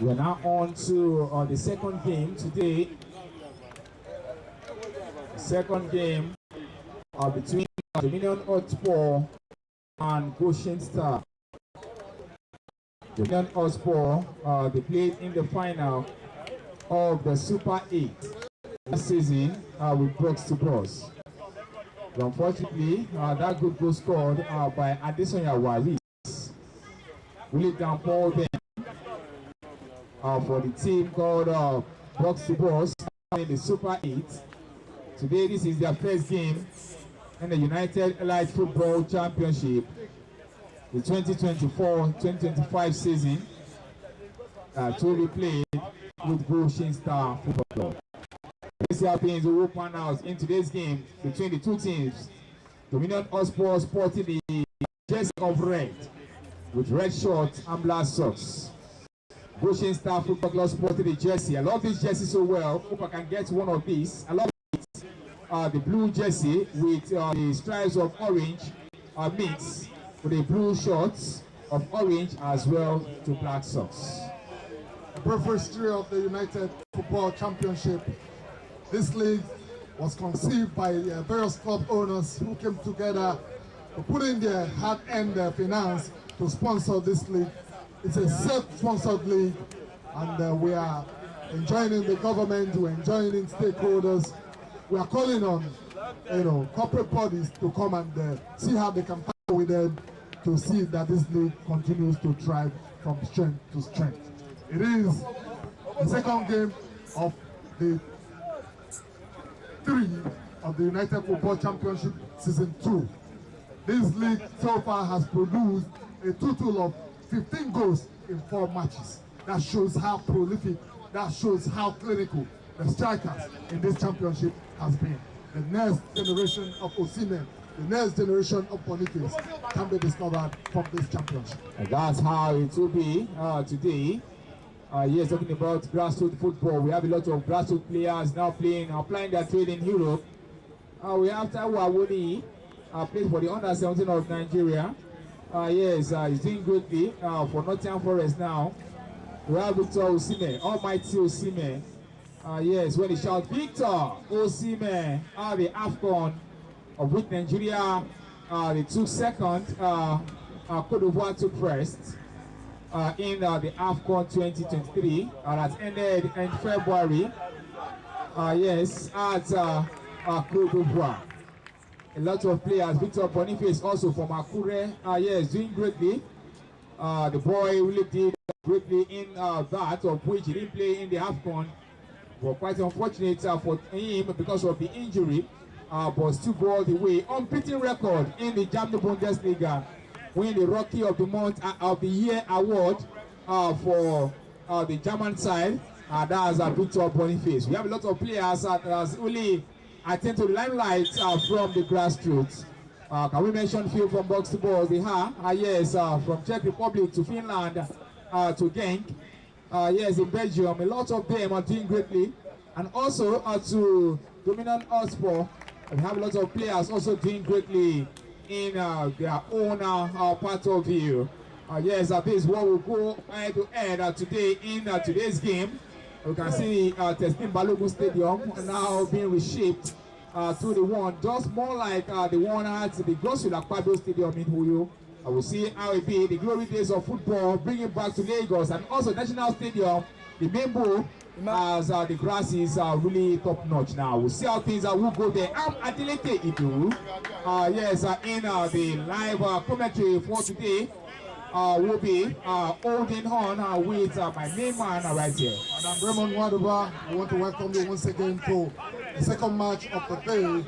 We're now on to the second game today. Second game between Dominion HOTSPOR and GOSHEN Star. Dominion HOTSPOR, they played in the final of the Super 8 this season with Box to Box. But unfortunately, that good goal scored by Adesonya Waris really downpour them for the team called Box to Box in the Super 8. Today, this is their first game in the United Elite Football Championship, the 2024-2025 season, to be played with GOSHEN Star Football Club. Let's see how things will pan out in today's game between the two teams. Dominion HOTSPOR sporting the jersey of red with red shorts and black socks. GOSHEN Star Football Club sporting the jersey. I love this jersey so well. Hope I can get one of these. I love it. The blue jersey with the stripes of orange mixed with the blue shorts of orange as well to black socks. The brief history of the United Football Championship. This league was conceived by various club owners who came together to put in their heart and their finance to sponsor this league. It's a self-sponsored league, and we are enjoining the government, we're enjoining stakeholders. We are calling on, corporate bodies to come and see how they can partner with them to see that this league continues to thrive from strength to strength. It is the second game of the 3 of the United Football Championship Season 2. This league so far has produced a total of 15 goals in 4 matches. That shows how prolific, that shows how clinical the strikers in this championship has been. The next generation of Osimhen, the next generation of Boniface can be discovered from this championship. And that's how it will be today. Yes, talking about grassroots football, we have a lot of grassroots players now applying their trade in Europe. We have Taiwo Awoni, plays for the under-17 of Nigeria. Yes, he's doing greatly for Nottingham Forest now. We have Victor Osimhen, almighty Osimhen. Yes, when he shouts, Victor Osimhen, the AFCON of which Nigeria, they took second, Cote d'Ivoire took first. In the AFCON 2023 that ended in February. Yes, at Cote d'Ivoire. A lot of players. Victor Boniface also from Akure. Yes, doing greatly. The boy really did greatly in that, of which he didn't play in the AFCON. But quite unfortunate for him because of the injury. But still go all the way. Unbeaten record in the German Bundesliga. Win the Rookie of the Month of the Year award for the German side. That's Victor Boniface. We have a lot of players that really attend to the limelight from the grassroots. Can we mention few from Box to Box? They have, yes, from Czech Republic to Finland to Genk. Yes, in Belgium, a lot of them are doing greatly. And also to Dominion HOTSPOR, we have a lot of players also doing greatly in their own part of view. Yes, this is what will go head to head today in today's game. You can see Testim Balogun Stadium now being reshaped to the one just more like the one at the GOSHEN Stadium in Uyo. I will see how it be the glory days of football, bringing back to Lagos, and also National Stadium, the main bowl, as the grass is really top notch now. We'll see how things will go there. I'm Adeleke Idu. Yes, in the live commentary for today, will be holding on with my main man right here. And I'm Raymond Waduba. I want to welcome you once again to the second match of the day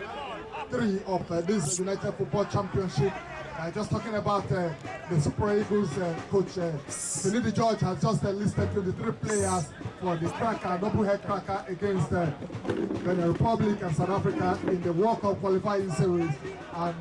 3 of this United Football Championship. Just talking about the Super Eagles coach, Finidi George has just listed 23 players for the cracker, double head cracker against the Republic and South Africa in the World Cup qualifying series. And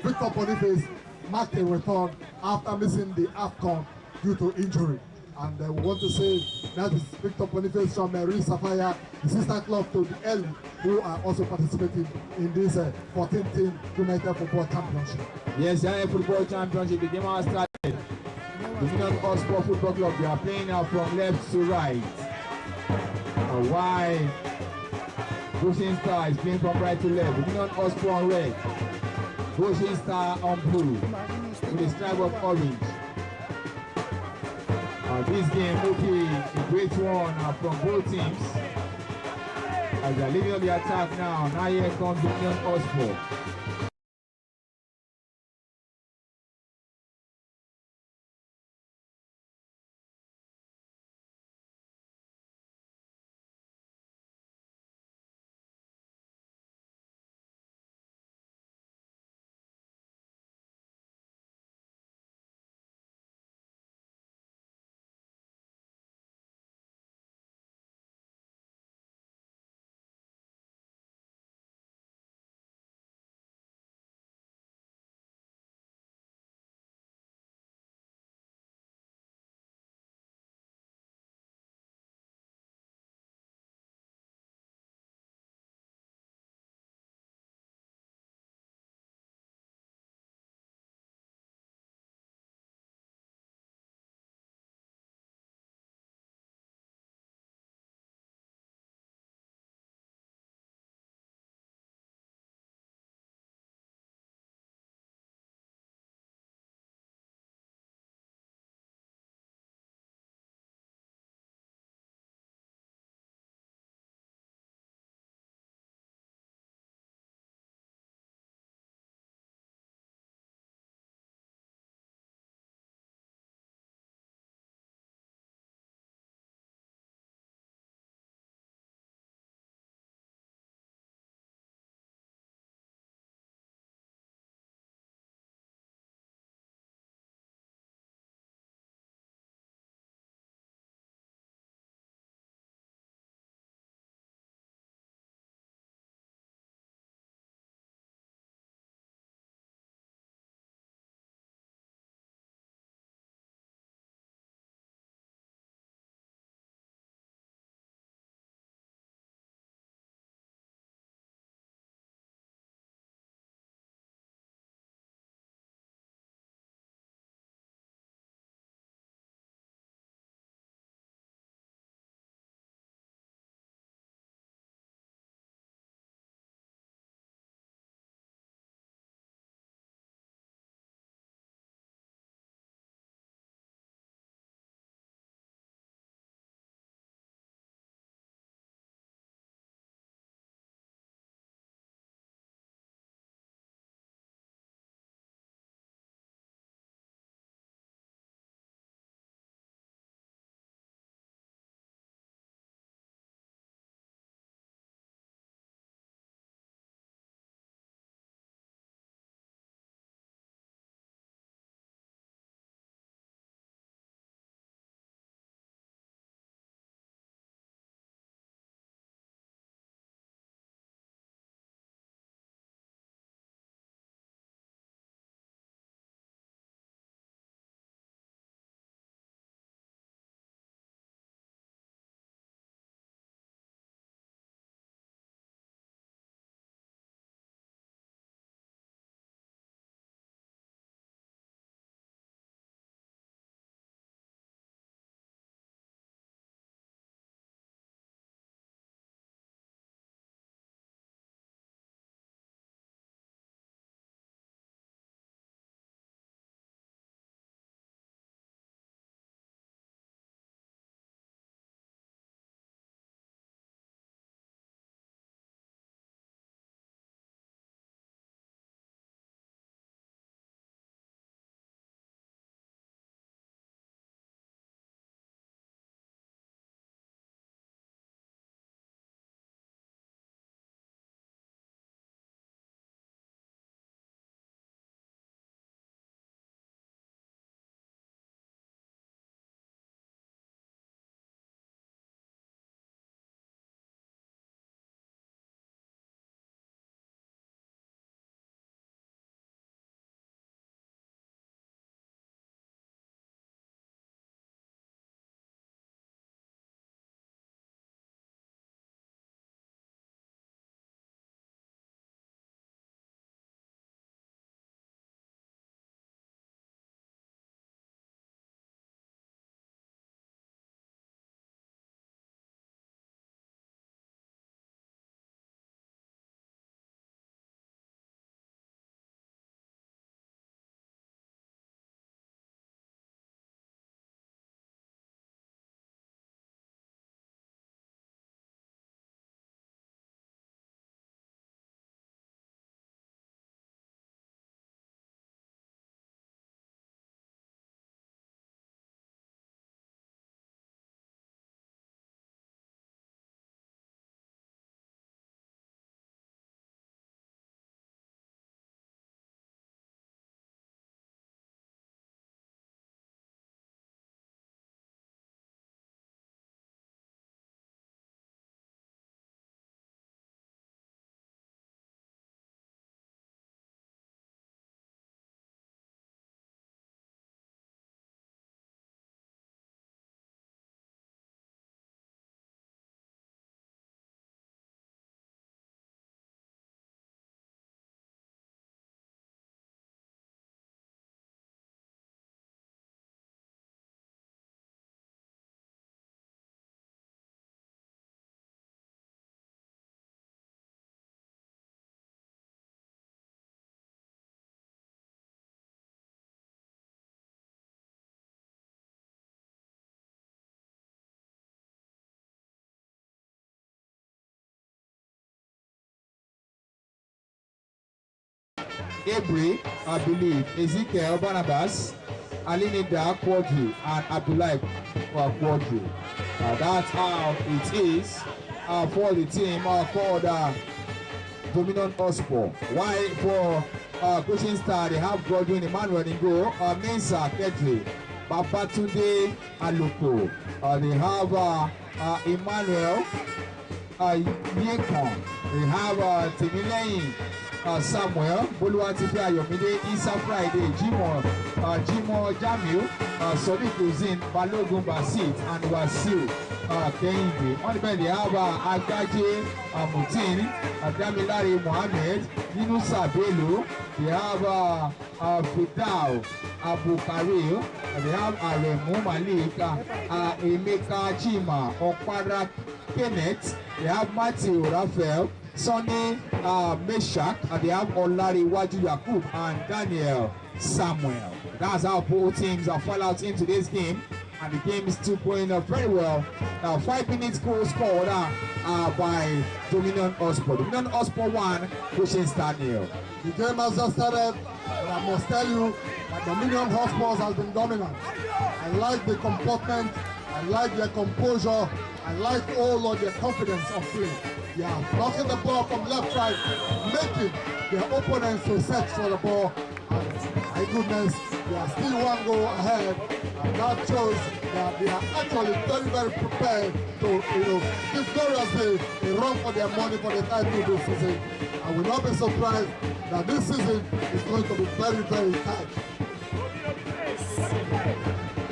Victor Boniface marked a return after missing the AFCON due to injury. And we want to say that is Victor Boniface from Real Sapphire, the sister club to the L, who are also participating in this 14th United Football Championship. Yes, the United Football Championship, the game has started. Dominion HOTSPOR Football Club, they are playing now from left to right. While GOSHEN Star is playing from right to left. Dominion HOTSPOR on red. GOSHEN Star on blue with a stripe of orange. This game will be a great one from both teams. As they are leading on the attack now. Now here comes Dominion HOTSPOR. Abri, I believe, Ezekiel Barnabas, Alinida Quadri, and Abdullah Quadri. That's how it is for the team called Dominion HOTSPOR. Why for Goshen Star, they have Godwin Emmanuel in goal, Mensa Kedri, Babatunde Aluko. They have Emmanuel Yekon. They have Timileyin Samuel, Boluwatife Ayomide, Isa Friday, Jimo Jamil, Sadiq Hussein, Balogun Basit, and Wasil Kehinde. On the bench, they have Agaje Mutin, Damilare Mohammed, Yunusa Bello. They have Fidao Abukaril. They have Aremu Malik, Emeka Chima, Okpara Kenneth. They have Matthew Raphael, Sonny Meshach, and they have Olari Waju Yakub and Daniel Samuel. That's how both teams are fall out in today's game, and the game is still going very well. 5 minutes goal scored by Dominion HOTSPOR. Dominion HOTSPOR 1, Goshen Star 0. The game has just started, and I must tell you that Dominion HOTSPOR has been dominant. I like the comportment, I like their composure, I like all of their confidence of play. They are blocking the ball from left, right, making their opponents to search for the ball. And my goodness, they are still one goal ahead, and that shows that they are actually very, very prepared to, give gloriously a run for their money for the title this season. I will not be surprised that this season is going to be very, very tight.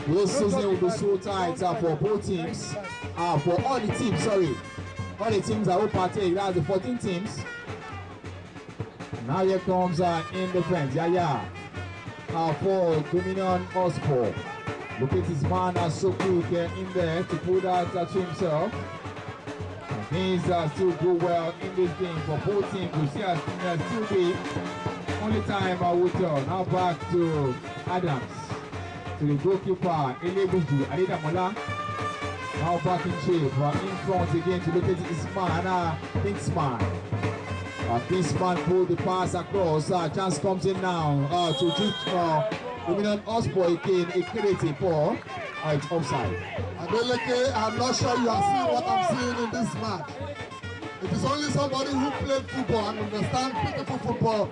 This season will be so tight for both teams. For all the teams, sorry. All the teams that will partake, that's the 14 teams. Now here comes in defense, for Dominion HOTSPOR. Look at his man so quick in there to put that to himself. Things still go well in this game for both teams. You see us still be only time I will turn. Now back to Adams, to the goalkeeper Elebuju Adedamola. Now back in shape, in front again to look at his man, Kingsman. Kingsman pulled the pass across. Chance comes in now to reach Dominion HOTSPOR again. A creative ball. It's offside. Adeleke, I'm not sure you are seeing what I'm seeing in this match. It is only somebody who played football and understands beautiful football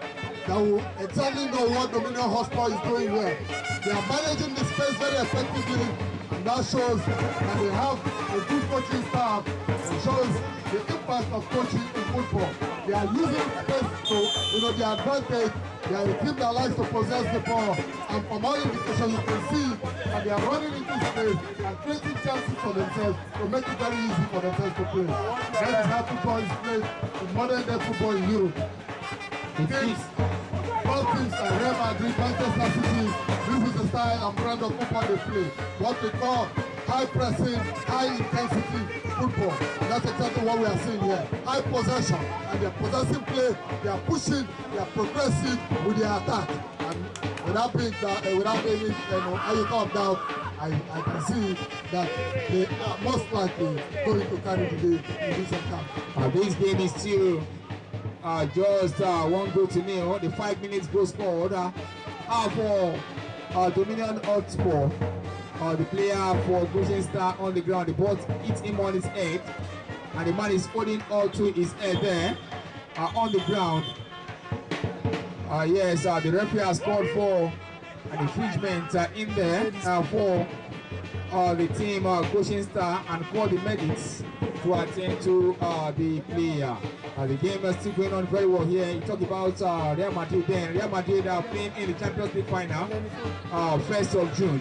that will exactly know what Dominion HOTSPOR is doing here. They are managing the space very effectively, and that shows that they have a good coaching staff. It shows the impact of coaching in football. They are using space to their advantage. They are a team that likes to possess the ball, and from all indications you can see that they are running into space and creating chances for themselves to make it very easy for themselves to play. That is how football is played in modern day football in Europe. All teams like Real Madrid, Manchester City, this is the style and brand of football they play. What we call high pressing, high intensity football. And that's exactly what we are seeing here. High possession, and they are possessing play, they are pushing, they are progressive with their attack. And without any iota of doubt, I can see that they are most likely going to carry the day in this account. This game is still just 1 goal to nil. The 5 minutes goal scored for Dominion HOTSPOR. The player for Goshen Star on the ground. The ball hits him on his head, and the man is holding on to his head there on the ground. Yes, the referee has called for an infringement in there for the team Goshen Star, and called the medics to attend to the player. The game is still going on very well here. You talk about Real Madrid then. Real Madrid are playing in the Champions League final 1st of June.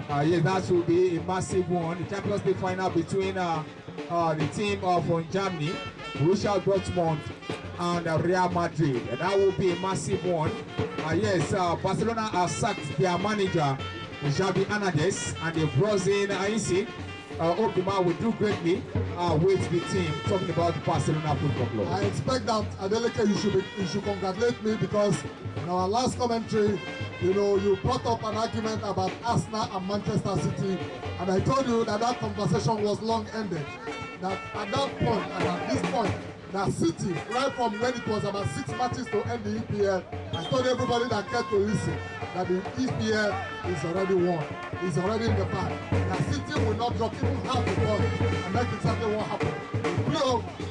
Yes, that will be a massive one. The Champions League final between the team from Germany, Borussia Dortmund, and Real Madrid. And that will be a massive one. Yes, Barcelona has sacked their manager, Xavi Hernandez, and they brought in Aisi. Hope the man will do greatly with the team. Talking about Barcelona Football Club. I expect that, Adeleke, you should congratulate me, because in our last commentary, you brought up an argument about Arsenal and Manchester City, and I told you that conversation was long ended. That at that point, and at this point, Now City, right from when it was about 6 matches to end the EPL, I told everybody that cared to listen that the EPL is already won. It's already in the bag. Now City will not drop even half the ball and make exactly what happened.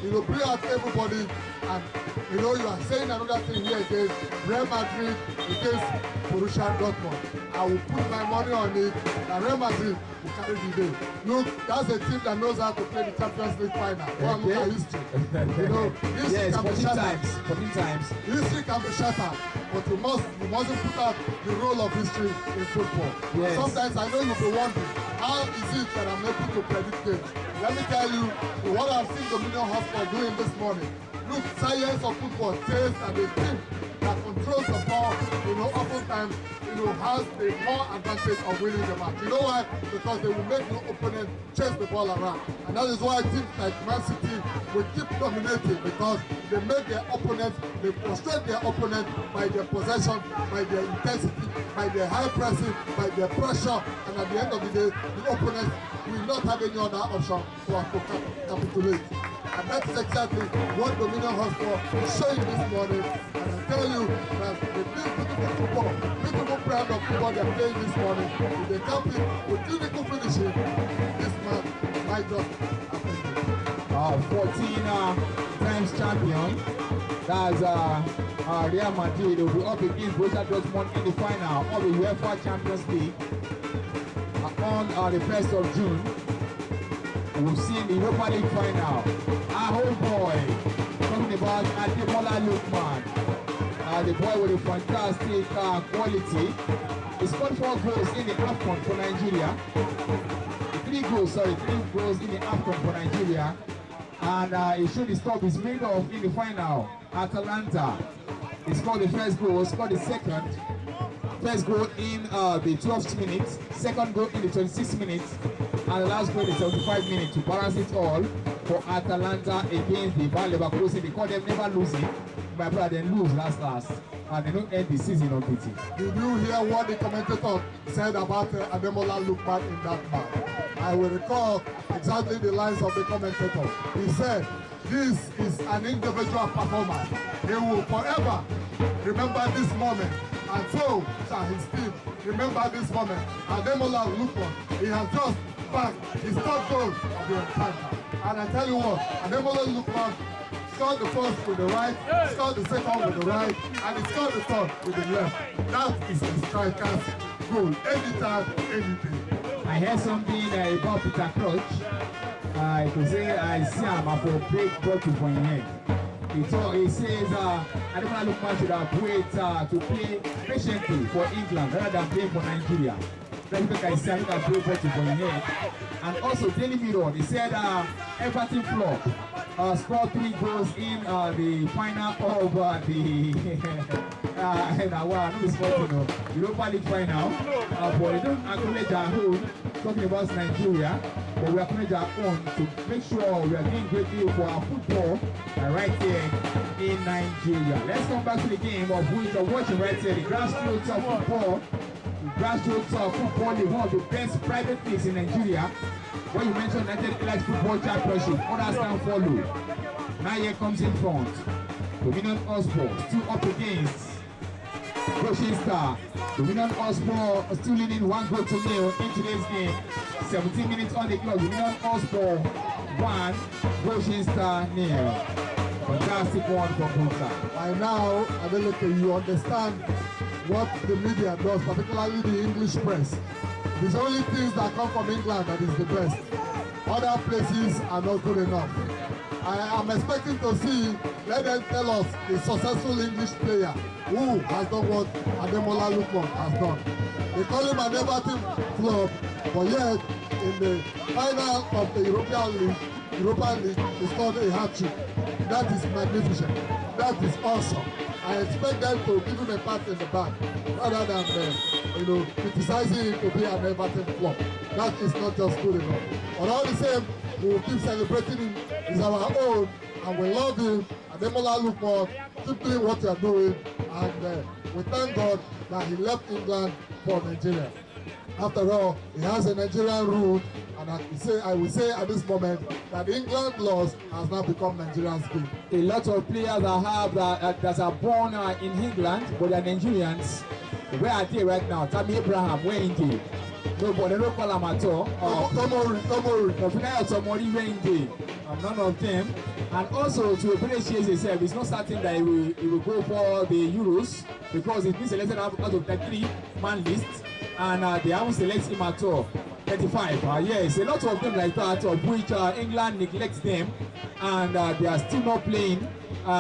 It will bring out everybody, and you are saying another thing here again, Real Madrid against Borussia Dortmund. I will put my money on it that Real Madrid will carry the day. Look, that's a team that knows how to play the Champions League final. Well, look at history. History yes, can be 14 shattered. times. 14 times. History can be shattered, but you mustn't put out the role of history in football. Yes. Sometimes I know you'll be wondering, how is it that I'm able to predict games? Let me tell you, what I've seen Dominion HOTSPOR doing this morning. Look, science of football says that the team that controls the ball, oftentimes, has the more advantage of winning the match. You know why? Because they will make the opponent chase the ball around. And that is why teams like Man City will keep dominating, because they make their opponents, they frustrate their opponent by their possession, by their intensity, by their high pressing, by their pressure, and at the end of the day, the opponent will not have any other option to capitulate. And that's exactly what Dominion HOTSPOR is showing this morning. And I tell you that the beautiful football, beautiful brand of football they're playing this morning, if they can play with clinical finishing, this man might just happen. 14 times champion. That's Real Madrid. They will be up against Borussia Dortmund in the final of the UEFA Champions League on the 1st of June. We've seen the Europa League final. Our whole boy, talking about Ademola Lookman. The boy with a fantastic quality. He scored 4 goals in the AFCON for Nigeria. 3 goals in the AFCON for Nigeria. And he showed his top is made of in the final. Atalanta. He scored the first goal, scored the second. First goal in the 12th minute, second goal in the 26th minute, and the last goal in the 75 minutes to balance it all for Atalanta against the Bayer Leverkusen. They call them never losing. My brother, they lose last, and they don't end the season unbeaten. Did you hear what the commentator said about Ademola Lookman in that match? I will recall exactly the lines of the commentator. He said, "This is an individual performance. He will forever remember this moment. And so shall his team remember this moment." Ademola Lookman, he has just bagged his 3rd goal of the encounter. And I tell you what, Ademola Lookman scored the first with the right, scored the second with the right, and he scored the 3rd with the left. That is a striker's goal. Anytime, anything. I heard something about Peter Crouch. I could say I see him for a big bottle for him head. He says Ademola Lookman should have waited to play patiently for England rather than playing for Nigeria. That's because I said I play bottle for him head. And also Daily Mirror, they said Everton Club scored 3 goals in the final of the Europa League final. But they don't acknowledge our own, talking about Nigeria, but we acknowledge our own to make sure we are doing great deal for our football right here in Nigeria. Let's come back to the game of which you're watching right here, the grassroots of football. The grassroots of football is one of the best private leagues in Nigeria. When you mention United Elite Football Championship, others can follow. Now here comes in front. Dominion HOTSPOR still up against GOSHEN Star. Dominion HOTSPOR still leading 1-0 in today's game. 17 minutes on the clock. Dominion HOTSPOR 1, GOSHEN Star 0. Fantastic one from both sides. By now, Adeleke, you understand what the media does, particularly the English press. It's only things that come from England that is the best. Other places are not good enough. I am expecting to see, let them tell us, the successful English player who has done what Ademola Lookman has done. They call him an Everton club, but yet in the final of the Europa League, he scored a hat-trick. That is magnificent. That is awesome. I expect them to give him a pat in the back rather than criticizing him to be an Everton flop. That is not just good enough. But all the same, we will keep celebrating him. He's our own, and we love him. Ademola Lookman, keep doing what you are doing, and we thank God that he left England for Nigeria. After all, he has a Nigerian root, And I will say at this moment that England loss has now become Nigerian's game. A lot of players that are born in England, but they are Nigerians. Where are they right now? Tammy Abraham, where in they? Nobody, no call them at all. Tomori. Finaya Tomori, where in they? None of them. And also to appreciate himself, it's not certain that he will go for the Euros because he's been selected out of the 3-man list, and they haven't selected him at all. 35. Yes, a lot of them like that, of which England neglects them, and they are still not playing.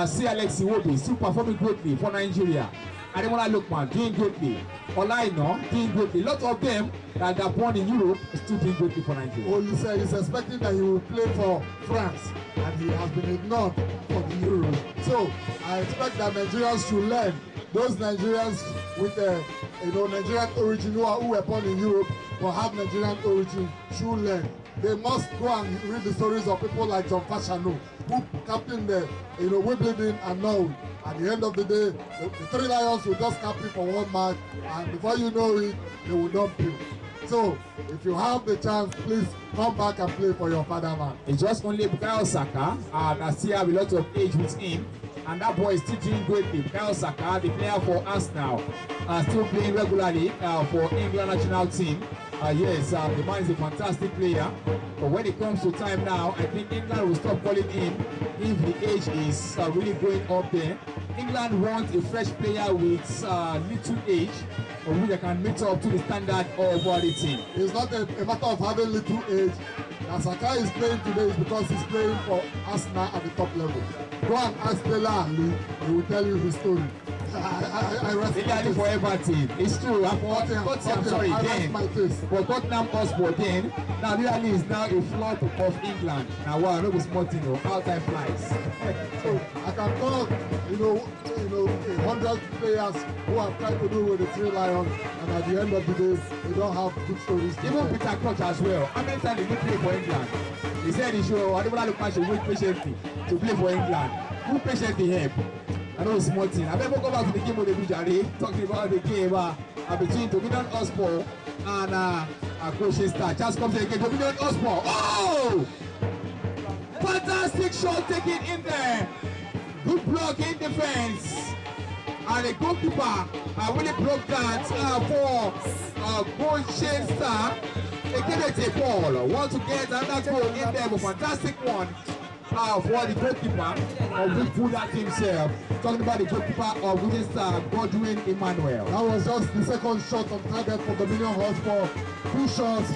See Alex Iwobi still performing greatly for Nigeria. Ademola Lookman doing greatly. Olaino doing greatly. A lot of them that are born in Europe still doing greatly for Nigeria. Oh, you said he's expecting that he will play for France, and he has been ignored for the Euros. So I expect that Nigerians should learn. Those Nigerians with Nigerian origin who were born in Europe but have Nigerian origin should learn. They must go and read the stories of people like John Fashanu, who captained the Wimbledon and Norway. At the end of the day, the three Lions will just captain for one match, and before you know it, they will not play. So, if you have the chance, please come back and play for your fatherland. It's just only Bukayo Saka that still have a lot of age with him, and that boy is still doing greatly. Bukayo Saka, the player for Arsenal, still playing regularly for England national team. Yes, the man is a fantastic player, but when it comes to time now, I think England will stop calling him if the age is really going up there. England wants a fresh player with little age, of which they can meet up to the standard of the team. It's not a matter of having little age. Saka is playing today is because he's playing for Arsenal at the top level. Go and ask Taylor Ali, he will tell you his story. I rest my case. For everything. It's true. For Tottenham HOTSPOR then, now really is now a flood of England. Now wow, no small thing, how time flies. So I can talk, 100 players who have tried to do with the three Lions, and at the end of the day, they don't have good stories. Even Peter Crouch as well. How many times did he play for England? He said he should Ademola Lookman should wait patiently to play for England. Who patiently help? I know it's small thing. I better go back to the game of the Bujari, talking about the game between Dominion HOTSPOR and GOSHEN Star. Just comes again, Dominion HOTSPOR. Oh! Fantastic shot taken in there. Good block in defense. And the goalkeeper really broke that for GOSHEN Star. They give it a ball. Want to get another goal in there, but fantastic one. For the goalkeeper of which pulled out himself. Talking about the goalkeeper of GOSHEN Star, Godwin Emmanuel. That was just the second shot on target for Dominion HOTSPOR. 2 shots.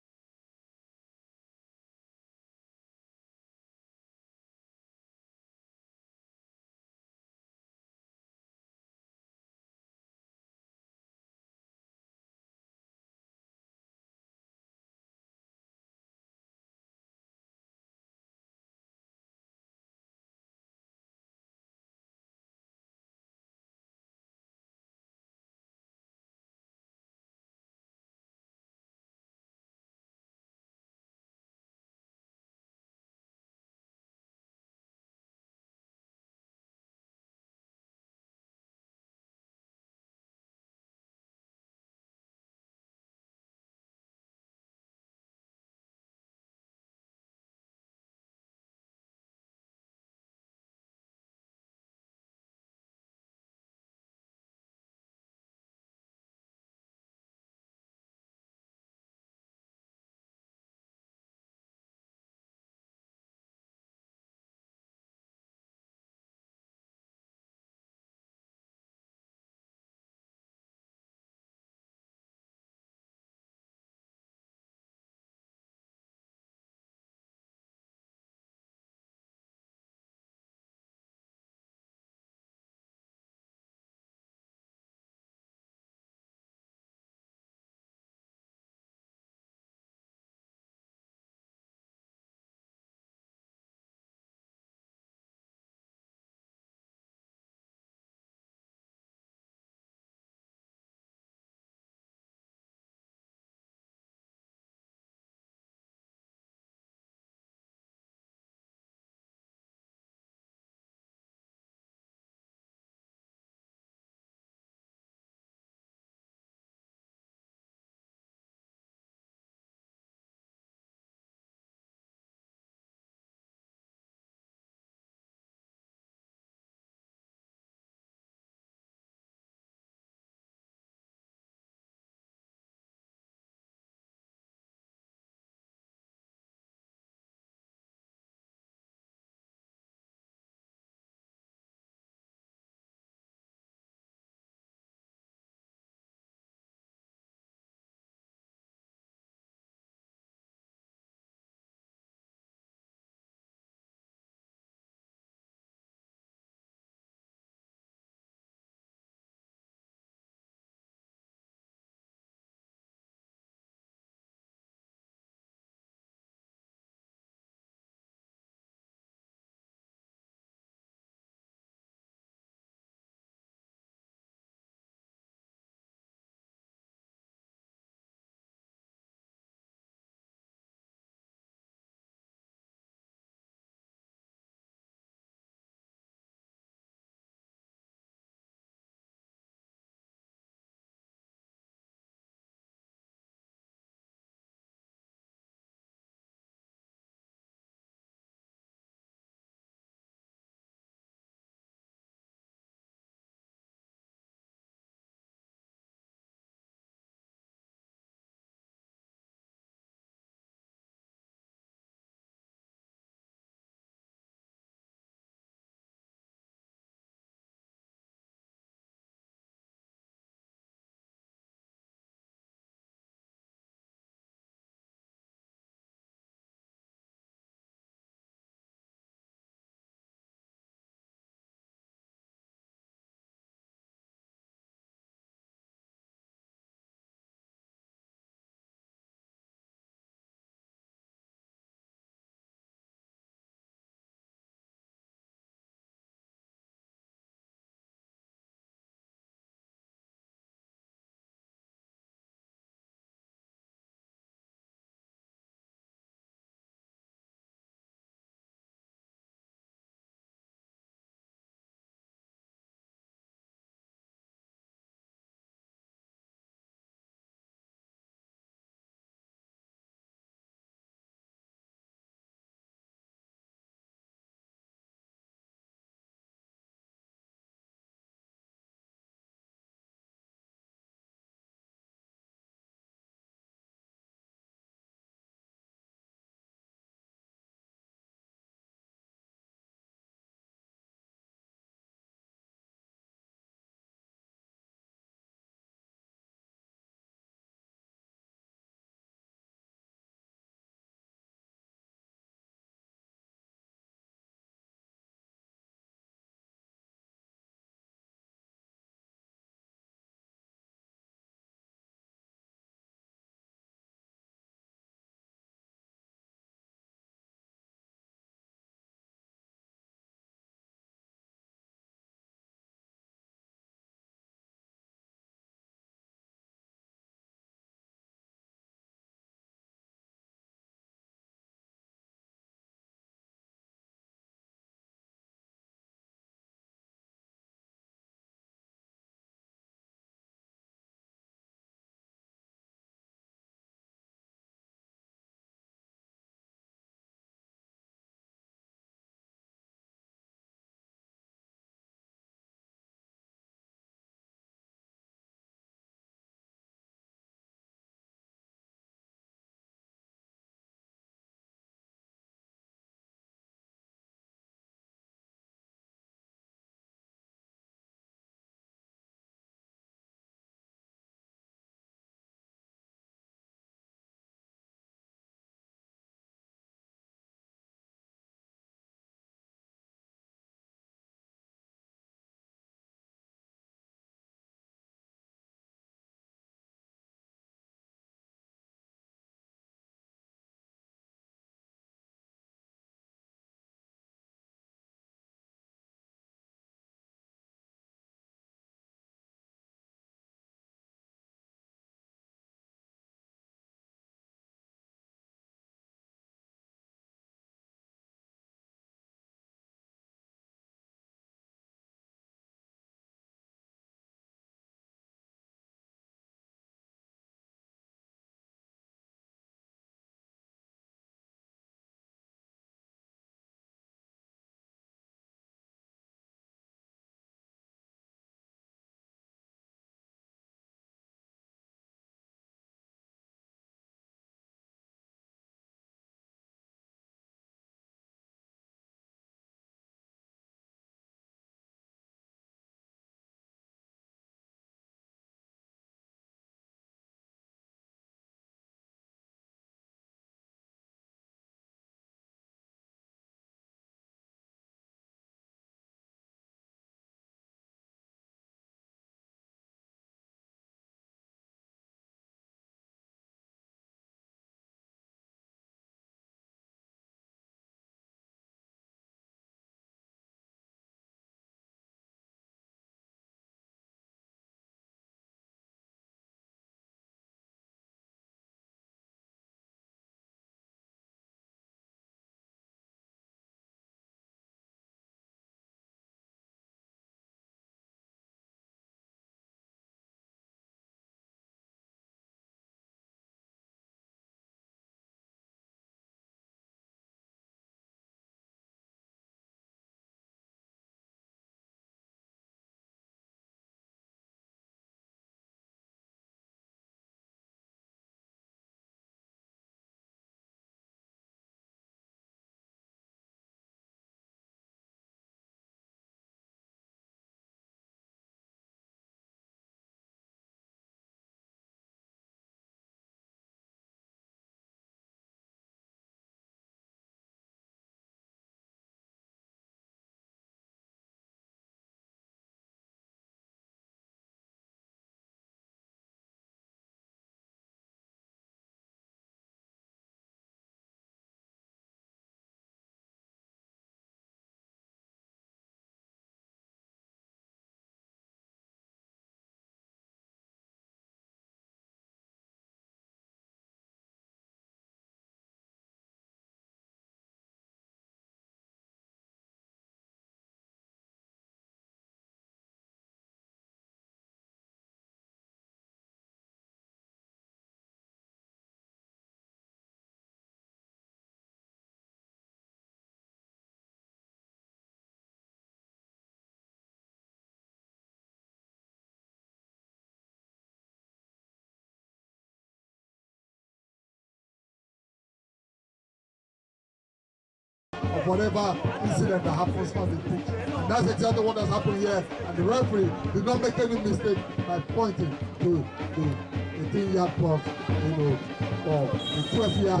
of whatever incident that happens on the pitch. And that's exactly what has happened here. And the referee did not make any mistake by pointing to the 10-yard box, you know, or the 12-yard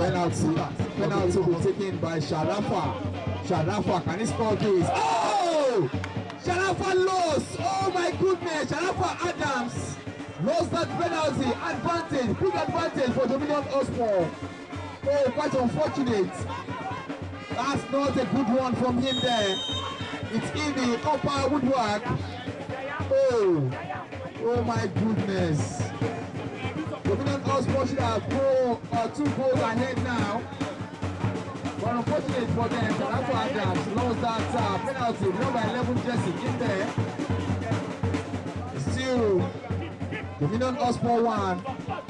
penalty will be taken by Sharafa. Sharafa, can he score this? Oh! Sharafa lost! Oh my goodness! Sharafa Adams lost that penalty. Advantage, big advantage for Dominion HOTSPOR. Oh, quite unfortunate. That's not a good one from him there. It's in the upper woodwork. Oh my goodness. Dominion HOTSPOR should have 2 goals ahead now. But unfortunate for them, Sharafa Adams lost that penalty. Number 11 jersey in there. Still, Dominion HOTSPOR 1,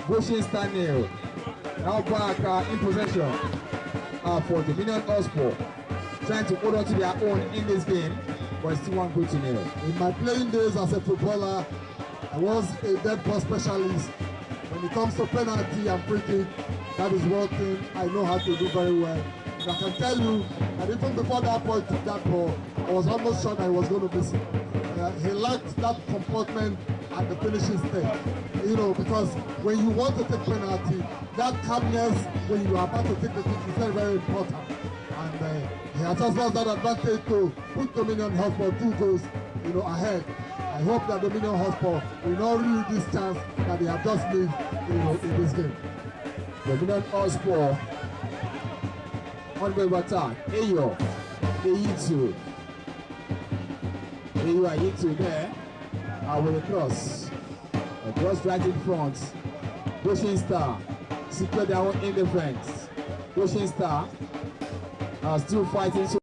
GOSHEN Star 0. Now back in possession for Dominion HOTSPOR, trying to hold on to their own in this game, but still 1 goal to 0. In my playing days as a footballer, I was a dead ball specialist. When it comes to penalty and free kick, that is one thing I know how to do very well. And I can tell you that even before that boy took that ball, I was almost sure that he was going to miss it. He lacked that comportment at the finishing stage. You know, because when you want to take penalty, that calmness when you are about to take the kick is very, very important. And he has just lost that advantage to put Dominion HOTSPOR 2 goals, you know, ahead. I hope that Dominion HOTSPOR will not lose this chance that they have just made, you know, in this game. Dominion HOTSPOR on the attack. Ayo, Ayitu. Ayo Ayitu there. With a cross. A cross right in front. GOSHEN Star secure their own in defense. GOSHEN Star still fighting.